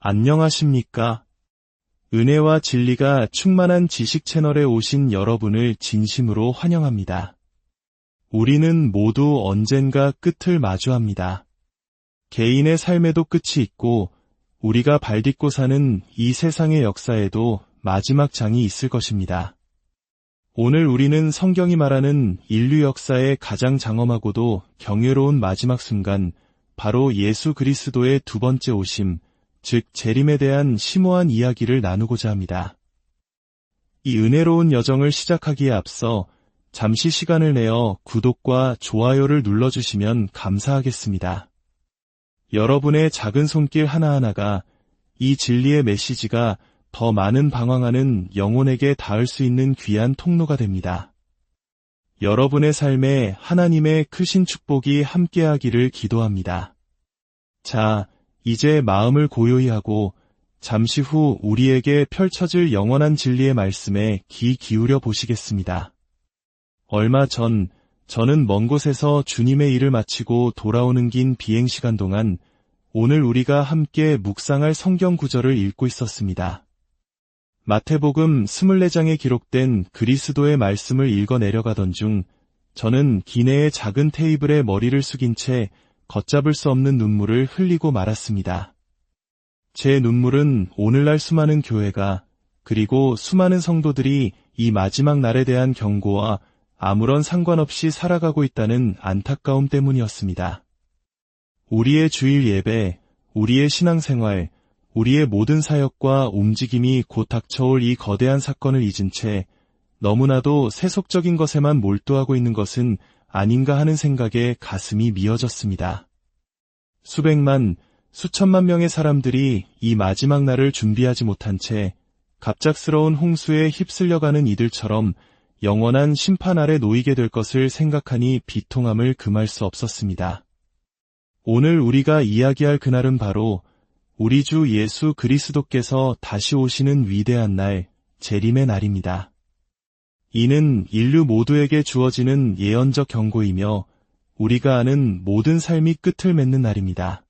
안녕하십니까? 은혜와 진리가 충만한 지식 채널에 오신 여러분을 진심으로 환영합니다. 우리는 모두 언젠가 끝을 마주합니다. 개인의 삶에도 끝이 있고 우리가 발딛고 사는 이 세상의 역사에도 마지막 장이 있을 것입니다. 오늘 우리는 성경이 말하는 인류 역사의 가장 장엄하고도 경외로운 마지막 순간, 바로 예수 그리스도의 두 번째 오심, 즉 재림에 대한 심오한 이야기를 나누고자 합니다. 이 은혜로운 여정을 시작하기에 앞서 잠시 시간을 내어 구독과 좋아요를 눌러주시면 감사하겠습니다. 여러분의 작은 손길 하나하나가 이 진리의 메시지가 더 많은 방황하는 영혼에게 닿을 수 있는 귀한 통로가 됩니다. 여러분의 삶에 하나님의 크신 축복이 함께하기를 기도합니다. 자, 이제 마음을 고요히 하고 잠시 후 우리에게 펼쳐질 영원한 진리의 말씀에 귀 기울여 보시겠습니다. 얼마 전 저는 먼 곳에서 주님의 일을 마치고 돌아오는 긴 비행시간 동안 오늘 우리가 함께 묵상할 성경 구절을 읽고 있었습니다. 마태복음 24장에 기록된 그리스도의 말씀을 읽어 내려가던 중 저는 기내의 작은 테이블에 머리를 숙인 채 걷잡을 수 없는 눈물을 흘리고 말았습니다. 제 눈물은 오늘날 수많은 교회가 그리고 수많은 성도들이 이 마지막 날에 대한 경고와 아무런 상관없이 살아가고 있다는 안타까움 때문이었습니다. 우리의 주일 예배, 우리의 신앙생활, 우리의 모든 사역과 움직임이 곧 닥쳐올 이 거대한 사건을 잊은 채 너무나도 세속적인 것에만 몰두하고 있는 것은 아닌가 하는 생각에 가슴이 미어졌습니다. 수백만, 수천만 명의 사람들이 이 마지막 날을 준비하지 못한 채 갑작스러운 홍수에 휩쓸려가는 이들처럼 영원한 심판 아래 놓이게 될 것을 생각하니 비통함을 금할 수 없었습니다. 오늘 우리가 이야기할 그날은 바로 우리 주 예수 그리스도께서 다시 오시는 위대한 날, 재림의 날입니다. 이는 인류 모두에게 주어지는 예언적 경고이며 우리가 아는 모든 삶이 끝을 맺는 날입니다.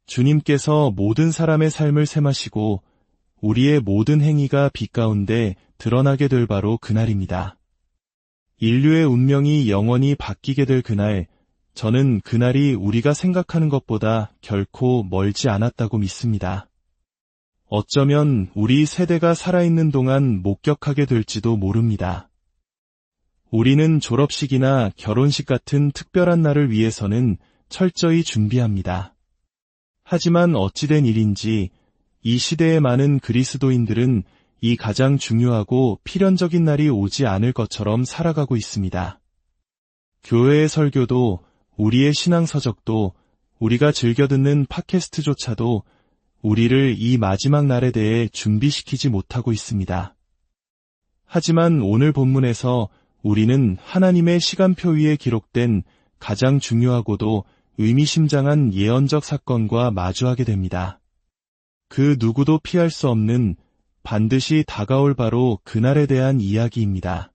주님께서 모든 사람의 삶을 셈하시고 우리의 모든 행위가 빛 가운데 드러나게 될 바로 그날입니다. 인류의 운명이 영원히 바뀌게 될 그날, 저는 그날이 우리가 생각하는 것보다 결코 멀지 않았다고 믿습니다. 어쩌면 우리 세대가 살아있는 동안 목격하게 될지도 모릅니다. 우리는 졸업식이나 결혼식 같은 특별한 날을 위해서는 철저히 준비합니다. 하지만 어찌된 일인지 이 시대의 많은 그리스도인들은 이 가장 중요하고 필연적인 날이 오지 않을 것처럼 살아가고 있습니다. 교회의 설교도 우리의 신앙서적도 우리가 즐겨 듣는 팟캐스트조차도 우리를 이 마지막 날에 대해 준비시키지 못하고 있습니다. 하지만 오늘 본문에서 우리는 하나님의 시간표 위에 기록된 가장 중요하고도 의미심장한 예언적 사건과 마주하게 됩니다. 그 누구도 피할 수 없는 반드시 다가올 바로 그날에 대한 이야기입니다.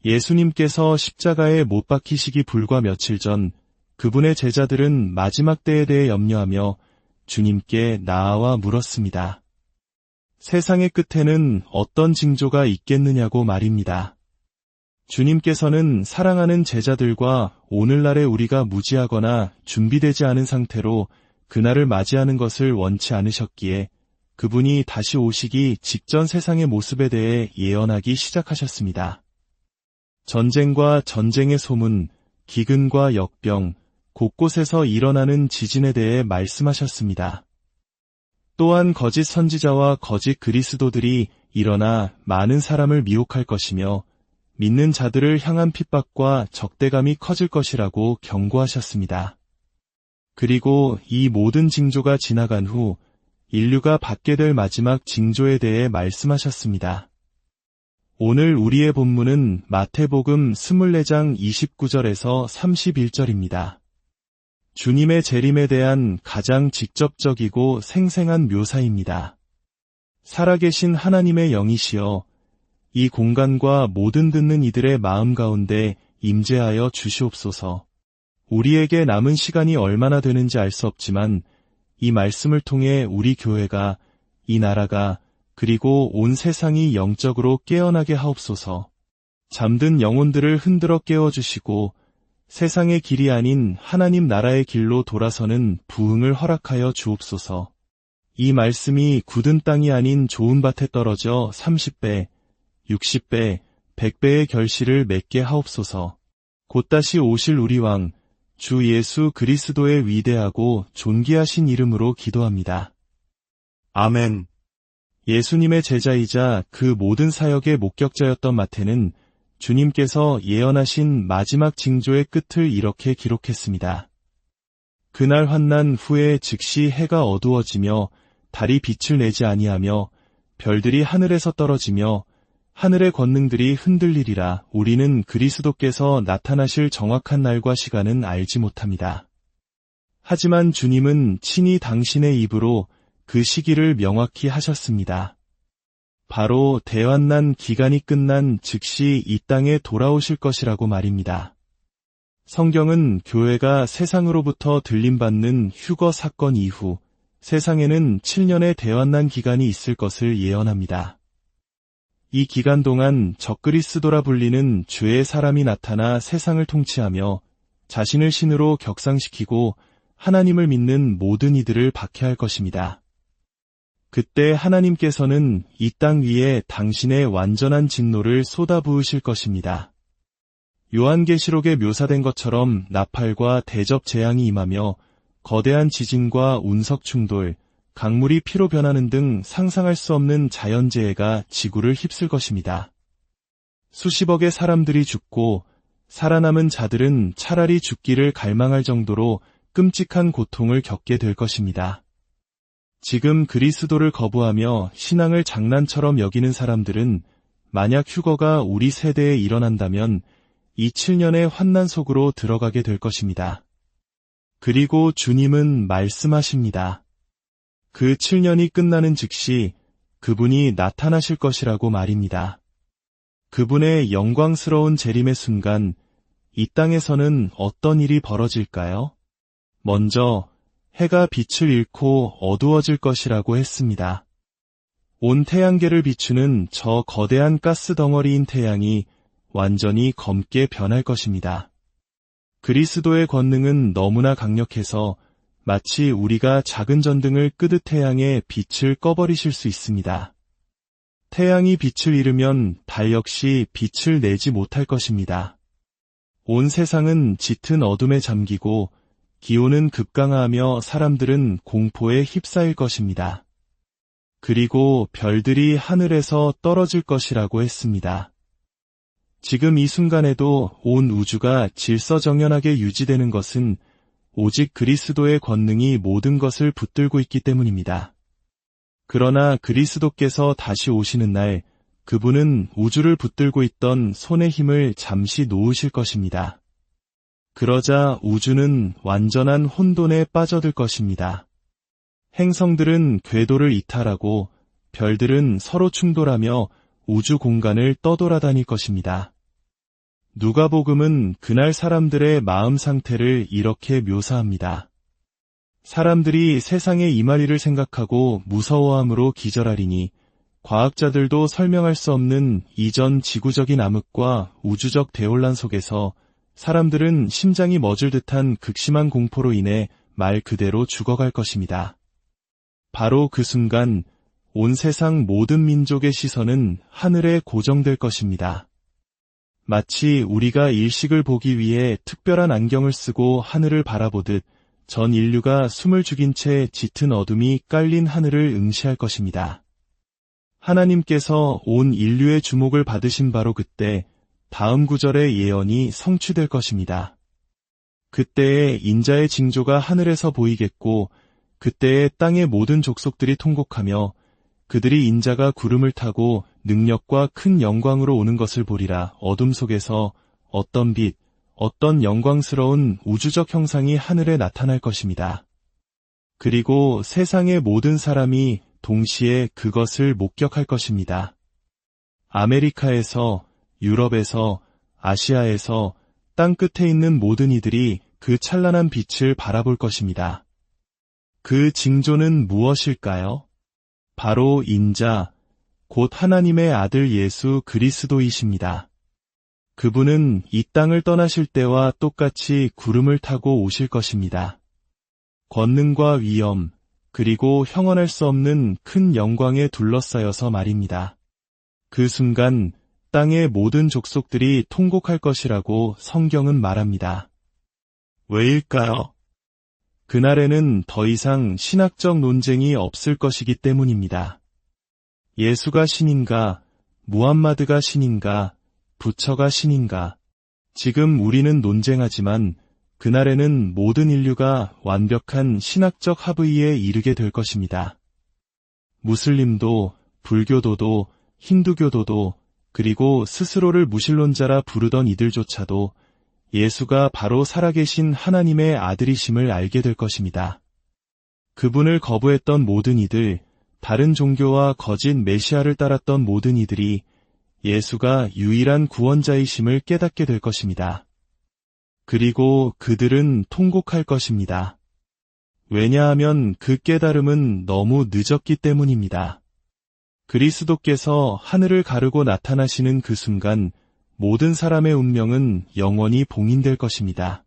예수님께서 십자가에 못 박히시기 불과 며칠 전 그분의 제자들은 마지막 때에 대해 염려하며 주님께 나아와 물었습니다. 세상의 끝에는 어떤 징조가 있겠느냐고 말입니다. 주님께서는 사랑하는 제자들과 오늘날의 우리가 무지하거나 준비되지 않은 상태로 그날을 맞이하는 것을 원치 않으셨기에 그분이 다시 오시기 직전 세상의 모습에 대해 예언하기 시작하셨습니다. 전쟁과 전쟁의 소문, 기근과 역병, 곳곳에서 일어나는 지진에 대해 말씀하셨습니다. 또한 거짓 선지자와 거짓 그리스도들이 일어나 많은 사람을 미혹할 것이며 믿는 자들을 향한 핍박과 적대감이 커질 것이라고 경고하셨습니다. 그리고 이 모든 징조가 지나간 후 인류가 받게 될 마지막 징조에 대해 말씀하셨습니다. 오늘 우리의 본문은 마태복음 24장 29절에서 31절입니다. 주님의 재림에 대한 가장 직접적이고 생생한 묘사입니다. 살아계신 하나님의 영이시여 이 공간과 모든 듣는 이들의 마음 가운데 임재하여 주시옵소서. 우리에게 남은 시간이 얼마나 되는지 알 수 없지만 이 말씀을 통해 우리 교회가, 이 나라가, 그리고 온 세상이 영적으로 깨어나게 하옵소서. 잠든 영혼들을 흔들어 깨워주시고 세상의 길이 아닌 하나님 나라의 길로 돌아서는 부흥을 허락하여 주옵소서. 이 말씀이 굳은 땅이 아닌 좋은 밭에 떨어져 30배, 60배, 100배의 결실을 맺게 하옵소서. 곧 다시 오실 우리 왕, 주 예수 그리스도의 위대하고 존귀하신 이름으로 기도합니다. 아멘. 예수님의 제자이자 그 모든 사역의 목격자였던 마태는 주님께서 예언하신 마지막 징조의 끝을 이렇게 기록했습니다. 그날 환난 후에 즉시 해가 어두워지며 달이 빛을 내지 아니하며 별들이 하늘에서 떨어지며 하늘의 권능들이 흔들리리라. 우리는 그리스도께서 나타나실 정확한 날과 시간은 알지 못합니다. 하지만 주님은 친히 당신의 입으로 그 시기를 명확히 하셨습니다. 바로 대환난 기간이 끝난 즉시 이 땅에 돌아오실 것이라고 말입니다. 성경은 교회가 세상으로부터 들림받는 휴거 사건 이후 세상에는 7년의 대환난 기간이 있을 것을 예언합니다. 이 기간 동안 적그리스도라 불리는 죄의 사람이 나타나 세상을 통치하며 자신을 신으로 격상시키고 하나님을 믿는 모든 이들을 박해할 것입니다. 그때 하나님께서는 이 땅 위에 당신의 완전한 진노를 쏟아부으실 것입니다. 요한계시록에 묘사된 것처럼 나팔과 대접 재앙이 임하며 거대한 지진과 운석 충돌, 강물이 피로 변하는 등 상상할 수 없는 자연재해가 지구를 휩쓸 것입니다. 수십억의 사람들이 죽고 살아남은 자들은 차라리 죽기를 갈망할 정도로 끔찍한 고통을 겪게 될 것입니다. 지금 그리스도를 거부하며 신앙을 장난처럼 여기는 사람들은 만약 휴거가 우리 세대에 일어난다면 이 7년의 환난 속으로 들어가게 될 것입니다. 그리고 주님은 말씀하십니다. 그 7년이 끝나는 즉시 그분이 나타나실 것이라고 말입니다. 그분의 영광스러운 재림의 순간 이 땅에서는 어떤 일이 벌어질까요? 먼저 해가 빛을 잃고 어두워질 것이라고 했습니다. 온 태양계를 비추는 저 거대한 가스 덩어리인 태양이 완전히 검게 변할 것입니다. 그리스도의 권능은 너무나 강력해서 마치 우리가 작은 전등을 끄듯 태양의 빛을 꺼버리실 수 있습니다. 태양이 빛을 잃으면 달 역시 빛을 내지 못할 것입니다. 온 세상은 짙은 어둠에 잠기고 기온은 급강하하며 사람들은 공포에 휩싸일 것입니다. 그리고 별들이 하늘에서 떨어질 것이라고 했습니다. 지금 이 순간에도 온 우주가 질서정연하게 유지되는 것은 오직 그리스도의 권능이 모든 것을 붙들고 있기 때문입니다. 그러나 그리스도께서 다시 오시는 날, 그분은 우주를 붙들고 있던 손의 힘을 잠시 놓으실 것입니다. 그러자 우주는 완전한 혼돈에 빠져들 것입니다. 행성들은 궤도를 이탈하고 별들은 서로 충돌하며 우주 공간을 떠돌아다닐 것입니다. 누가복음은 그날 사람들의 마음 상태를 이렇게 묘사합니다. 사람들이 세상에 임할 일을 생각하고 무서워함으로 기절하리니 과학자들도 설명할 수 없는 이전 지구적인 암흑과 우주적 대혼란 속에서 사람들은 심장이 멎을 듯한 극심한 공포로 인해 말 그대로 죽어갈 것입니다. 바로 그 순간 온 세상 모든 민족의 시선은 하늘에 고정될 것입니다. 마치 우리가 일식을 보기 위해 특별한 안경을 쓰고 하늘을 바라보듯 전 인류가 숨을 죽인 채 짙은 어둠이 깔린 하늘을 응시할 것입니다. 하나님께서 온 인류의 주목을 받으신 바로 그때 다음 구절의 예언이 성취될 것입니다. 그때에 인자의 징조가 하늘에서 보이겠고 그때에 땅의 모든 족속들이 통곡하며 그들이 인자가 구름을 타고 능력과 큰 영광으로 오는 것을 보리라. 어둠 속에서 어떤 빛, 어떤 영광스러운 우주적 형상이 하늘에 나타날 것입니다. 그리고 세상의 모든 사람이 동시에 그것을 목격할 것입니다. 아메리카에서, 유럽에서, 아시아에서 땅 끝에 있는 모든 이들이 그 찬란한 빛을 바라볼 것입니다. 그 징조는 무엇일까요? 바로 인자, 곧 하나님의 아들 예수 그리스도이십니다. 그분은 이 땅을 떠나실 때와 똑같이 구름을 타고 오실 것입니다. 권능과 위엄, 그리고 형언할 수 없는 큰 영광에 둘러싸여서 말입니다. 그 순간 땅의 모든 족속들이 통곡할 것이라고 성경은 말합니다. 왜일까요? 그날에는 더 이상 신학적 논쟁이 없을 것이기 때문입니다. 예수가 신인가, 무함마드가 신인가, 부처가 신인가. 지금 우리는 논쟁하지만 그날에는 모든 인류가 완벽한 신학적 합의에 이르게 될 것입니다. 무슬림도, 불교도도, 힌두교도도, 그리고 스스로를 무신론자라 부르던 이들조차도 예수가 바로 살아계신 하나님의 아들이심을 알게 될 것입니다. 그분을 거부했던 모든 이들, 다른 종교와 거짓 메시아를 따랐던 모든 이들이 예수가 유일한 구원자이심을 깨닫게 될 것입니다. 그리고 그들은 통곡할 것입니다. 왜냐하면 그 깨달음은 너무 늦었기 때문입니다. 그리스도께서 하늘을 가르고 나타나시는 그 순간 모든 사람의 운명은 영원히 봉인될 것입니다.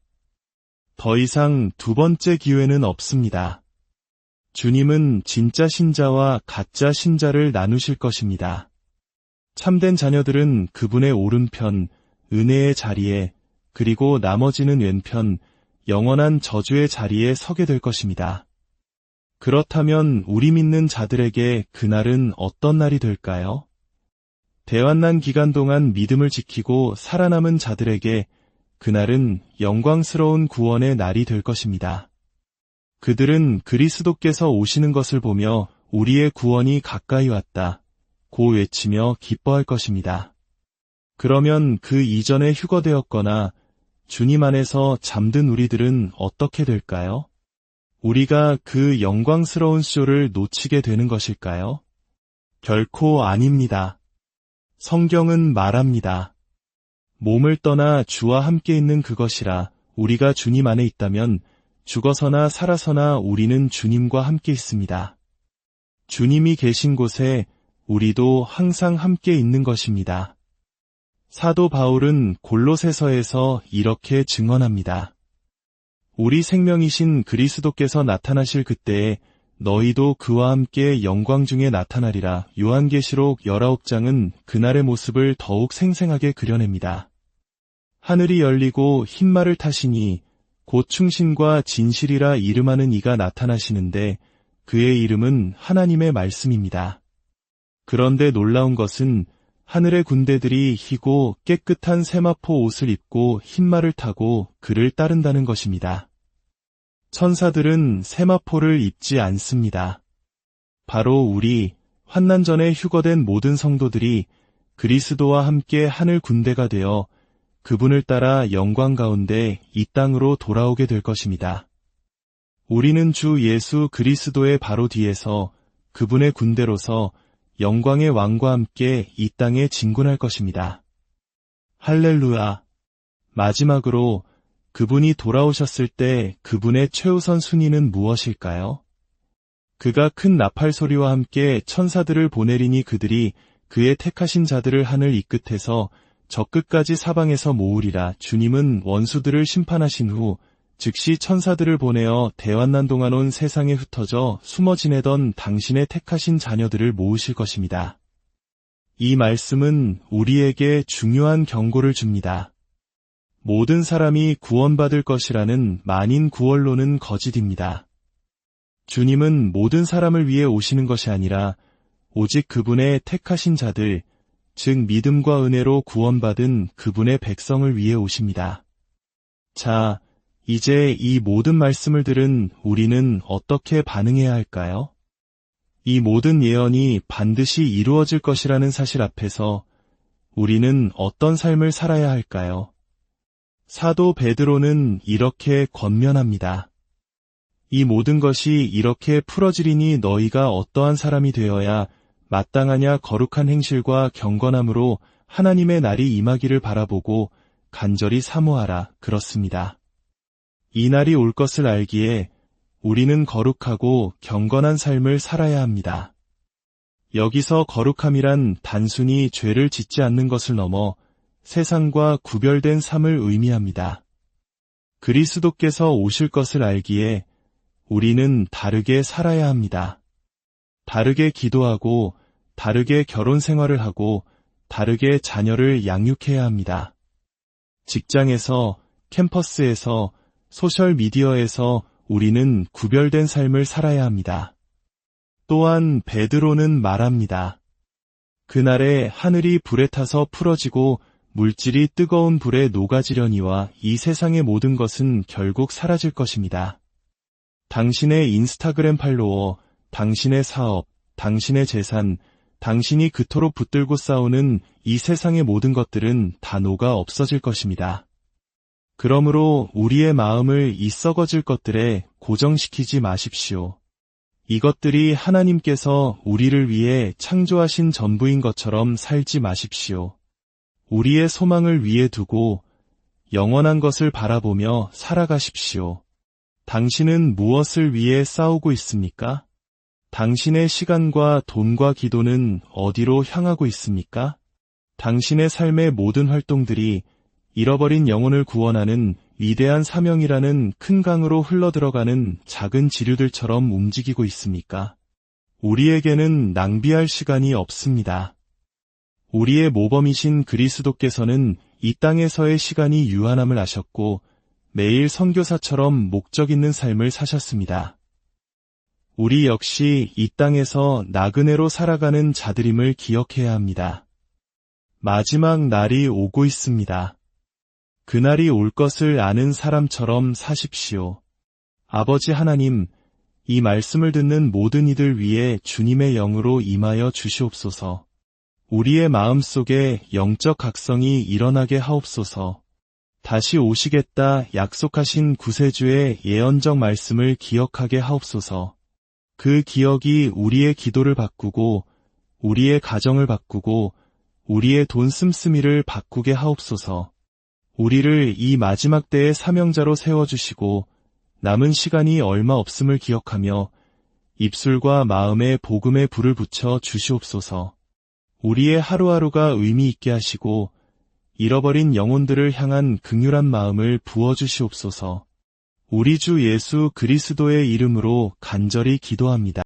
더 이상 두 번째 기회는 없습니다. 주님은 진짜 신자와 가짜 신자를 나누실 것입니다. 참된 자녀들은 그분의 오른편, 은혜의 자리에, 그리고 나머지는 왼편, 영원한 저주의 자리에 서게 될 것입니다. 그렇다면 우리 믿는 자들에게 그날은 어떤 날이 될까요? 대환난 기간 동안 믿음을 지키고 살아남은 자들에게 그날은 영광스러운 구원의 날이 될 것입니다. 그들은 그리스도께서 오시는 것을 보며 우리의 구원이 가까이 왔다 고 외치며 기뻐할 것입니다. 그러면 그 이전에 휴거되었거나 주님 안에서 잠든 우리들은 어떻게 될까요? 우리가 그 영광스러운 쇼를 놓치게 되는 것일까요? 결코 아닙니다. 성경은 말합니다. 몸을 떠나 주와 함께 있는 그것이라. 우리가 주님 안에 있다면 죽어서나 살아서나 우리는 주님과 함께 있습니다. 주님이 계신 곳에 우리도 항상 함께 있는 것입니다. 사도 바울은 골로새서에서 이렇게 증언합니다. 우리 생명이신 그리스도께서 나타나실 그때에 너희도 그와 함께 영광 중에 나타나리라. 요한계시록 19장은 그날의 모습을 더욱 생생하게 그려냅니다. 하늘이 열리고 흰말을 타시니 곧 충신과 진실이라 이름하는 이가 나타나시는데 그의 이름은 하나님의 말씀입니다. 그런데 놀라운 것은 하늘의 군대들이 희고 깨끗한 세마포 옷을 입고 흰말을 타고 그를 따른다는 것입니다. 천사들은 세마포를 입지 않습니다. 바로 우리 환난 전에 휴거된 모든 성도들이 그리스도와 함께 하늘 군대가 되어 그분을 따라 영광 가운데 이 땅으로 돌아오게 될 것입니다. 우리는 주 예수 그리스도의 바로 뒤에서 그분의 군대로서 영광의 왕과 함께 이 땅에 진군할 것입니다. 할렐루야! 마지막으로 그분이 돌아오셨을 때 그분의 최우선 순위는 무엇일까요? 그가 큰 나팔 소리와 함께 천사들을 보내리니 그들이 그의 택하신 자들을 하늘 이 끝에서 저 끝까지 사방에서 모으리라. 주님은 원수들을 심판하신 후 즉시 천사들을 보내어 대환난 동안 온 세상에 흩어져 숨어 지내던 당신의 택하신 자녀들을 모으실 것입니다. 이 말씀은 우리에게 중요한 경고를 줍니다. 모든 사람이 구원받을 것이라는 만인 구원론은 거짓입니다. 주님은 모든 사람을 위해 오시는 것이 아니라 오직 그분의 택하신 자들, 즉 믿음과 은혜로 구원받은 그분의 백성을 위해 오십니다. 자, 이제 이 모든 말씀을 들은 우리는 어떻게 반응해야 할까요? 이 모든 예언이 반드시 이루어질 것이라는 사실 앞에서 우리는 어떤 삶을 살아야 할까요? 사도 베드로는 이렇게 권면합니다. 이 모든 것이 이렇게 풀어지리니 너희가 어떠한 사람이 되어야 마땅하냐 거룩한 행실과 경건함으로 하나님의 날이 임하기를 바라보고 간절히 사모하라. 그렇습니다. 이 날이 올 것을 알기에 우리는 거룩하고 경건한 삶을 살아야 합니다. 여기서 거룩함이란 단순히 죄를 짓지 않는 것을 넘어 세상과 구별된 삶을 의미합니다. 그리스도께서 오실 것을 알기에 우리는 다르게 살아야 합니다. 다르게 기도하고, 다르게 결혼 생활을 하고, 다르게 자녀를 양육해야 합니다. 직장에서, 캠퍼스에서, 소셜미디어에서 우리는 구별된 삶을 살아야 합니다. 또한 베드로는 말합니다. 그날에 하늘이 불에 타서 풀어지고 물질이 뜨거운 불에 녹아지려니와 이 세상의 모든 것은 결국 사라질 것입니다. 당신의 인스타그램 팔로워, 당신의 사업, 당신의 재산, 당신이 그토록 붙들고 싸우는 이 세상의 모든 것들은 다 녹아 없어질 것입니다. 그러므로 우리의 마음을 이 썩어질 것들에 고정시키지 마십시오. 이것들이 하나님께서 우리를 위해 창조하신 전부인 것처럼 살지 마십시오. 우리의 소망을 위에 두고 영원한 것을 바라보며 살아가십시오. 당신은 무엇을 위해 싸우고 있습니까? 당신의 시간과 돈과 기도는 어디로 향하고 있습니까? 당신의 삶의 모든 활동들이 잃어버린 영혼을 구원하는 위대한 사명이라는 큰 강으로 흘러들어가는 작은 지류들처럼 움직이고 있습니까? 우리에게는 낭비할 시간이 없습니다. 우리의 모범이신 그리스도께서는 이 땅에서의 시간이 유한함을 아셨고 매일 선교사처럼 목적 있는 삶을 사셨습니다. 우리 역시 이 땅에서 나그네로 살아가는 자들임을 기억해야 합니다. 마지막 날이 오고 있습니다. 그날이 올 것을 아는 사람처럼 사십시오. 아버지 하나님, 이 말씀을 듣는 모든 이들 위해 주님의 영으로 임하여 주시옵소서. 우리의 마음속에 영적 각성이 일어나게 하옵소서. 다시 오시겠다 약속하신 구세주의 예언적 말씀을 기억하게 하옵소서. 그 기억이 우리의 기도를 바꾸고, 우리의 가정을 바꾸고, 우리의 돈 씀씀이를 바꾸게 하옵소서. 우리를 이 마지막 때의 사명자로 세워주시고 남은 시간이 얼마 없음을 기억하며 입술과 마음에 복음의 불을 붙여 주시옵소서. 우리의 하루하루가 의미 있게 하시고 잃어버린 영혼들을 향한 긍휼한 마음을 부어주시옵소서. 우리 주 예수 그리스도의 이름으로 간절히 기도합니다.